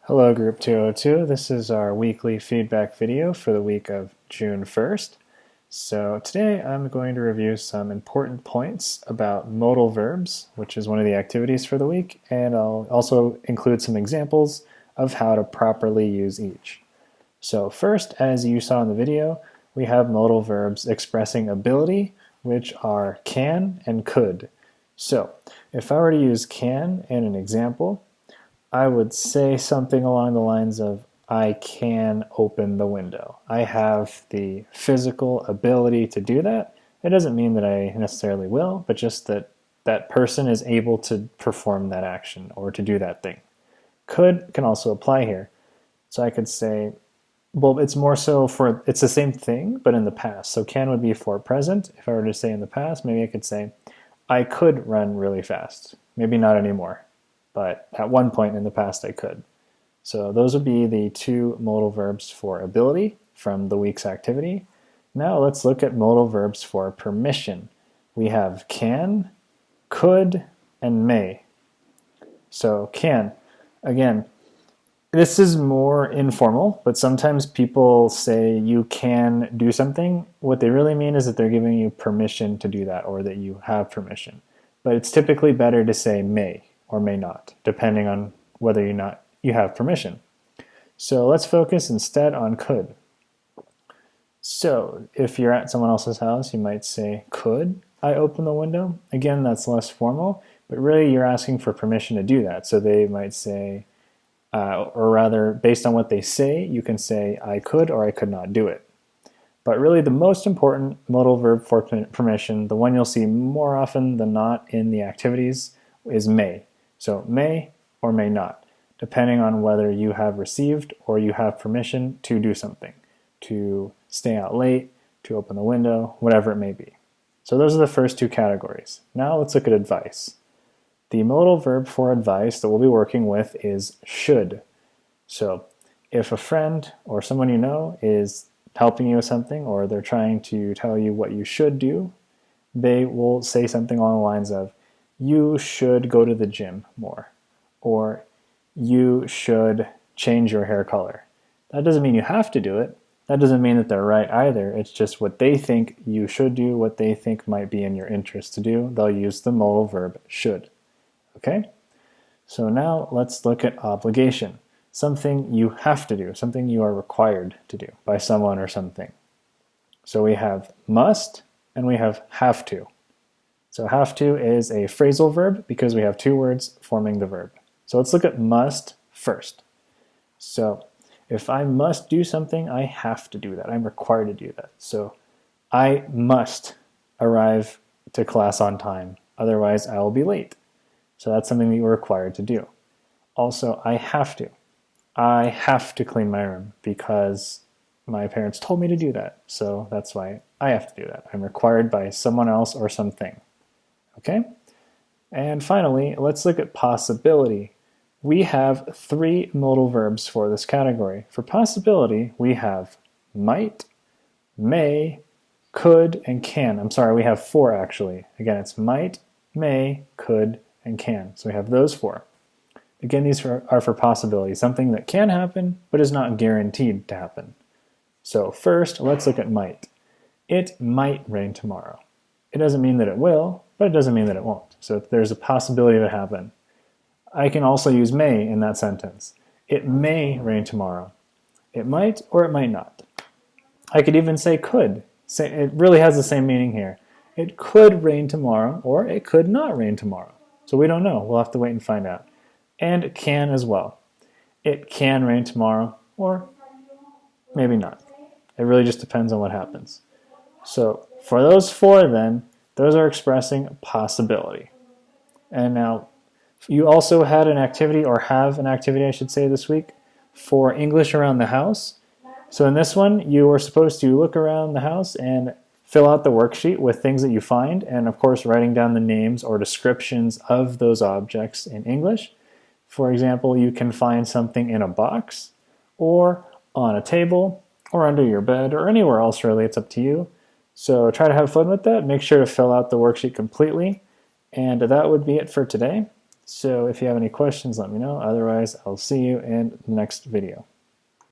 Hello Group 202, this is our weekly feedback video for the week of June 1st. So today I'm going to review some important points about modal verbs, which is one of the activities for the week, and I'll also include some examples of how to properly use each. So first, as you saw in the video, we have modal verbs expressing ability, which are can and could. So if I were to use can in an example, I would say something along the lines of, I can open the window. I have the physical ability to do that. It doesn't mean that I necessarily will, but just that that person is able to perform that action or to do that thing. Could can also apply here. So I could say, well, it's more so for, it's the same thing, but in the past. So can would be for present. If I were to say in the past, maybe I could say, I could run really fast. Maybe not anymore, but at one point in the past I could. So those would be the two modal verbs for ability from the week's activity. Now let's look at modal verbs for permission. We have can, could, and may. So can, again, this is more informal, but sometimes people say you can do something. What they really mean is that they're giving you permission to do that, or that you have permission. But it's typically better to say may or may not, depending on whether or not you have permission. So let's focus instead on could. So if you're at someone else's house, you might say, could I open the window? Again, that's less formal, but really you're asking for permission to do that. So they might say, or rather, based on what they say, you can say, I could or I could not do it. But really the most important modal verb for permission, the one you'll see more often than not in the activities, is may. So may or may not, depending on whether you have received or you have permission to do something, to stay out late, to open the window, whatever it may be. So those are the first two categories. Now let's look at advice. The modal verb for advice that we'll be working with is should. So if a friend or someone you know is helping you with something, or they're trying to tell you what you should do, they will say something along the lines of, you should go to the gym more, or you should change your hair color. That doesn't mean you have to do it. That doesn't mean that they're right either. It's just what they think you should do, what they think might be in your interest to do. They'll use the modal verb should. Okay? So now let's look at obligation. Something you have to do, something you are required to do by someone or something. So we have must and we have to. So have to is a phrasal verb because we have two words forming the verb. So let's look at must first. So if I must do something, I have to do that. I'm required to do that. So I must arrive to class on time, otherwise I will be late. So that's something that you're required to do. Also, I have to. I have to clean my room because my parents told me to do that. So that's why I have to do that. I'm required by someone else or something. Okay? And finally, let's look at possibility. We have three modal verbs for this category. For possibility, we have might, may, could, and can. I'm sorry, we have four actually. Again, it's might, may, could, and can. So we have those four. Again, these are for possibility, something that can happen but is not guaranteed to happen. So first, let's look at might. It might rain tomorrow. It doesn't mean that it will, but it doesn't mean that it won't. So there's a possibility of it happen. I can also use may in that sentence. It may rain tomorrow. It might or it might not. I could even say could. It really has the same meaning here. It could rain tomorrow or it could not rain tomorrow. So we don't know. We'll have to wait and find out. And it can as well. It can rain tomorrow or maybe not. It really just depends on what happens. So for those four then, those are expressing possibility. And now you also had an activity, or have an activity I should say this week, for English around the house. So in this one, you were supposed to look around the house and fill out the worksheet with things that you find, and of course writing down the names or descriptions of those objects in English. For example, you can find something in a box, or on a table, or under your bed, or anywhere else really, it's up to you. So try to have fun with that. Make sure to fill out the worksheet completely. And that would be it for today. So if you have any questions, let me know. Otherwise, I'll see you in the next video.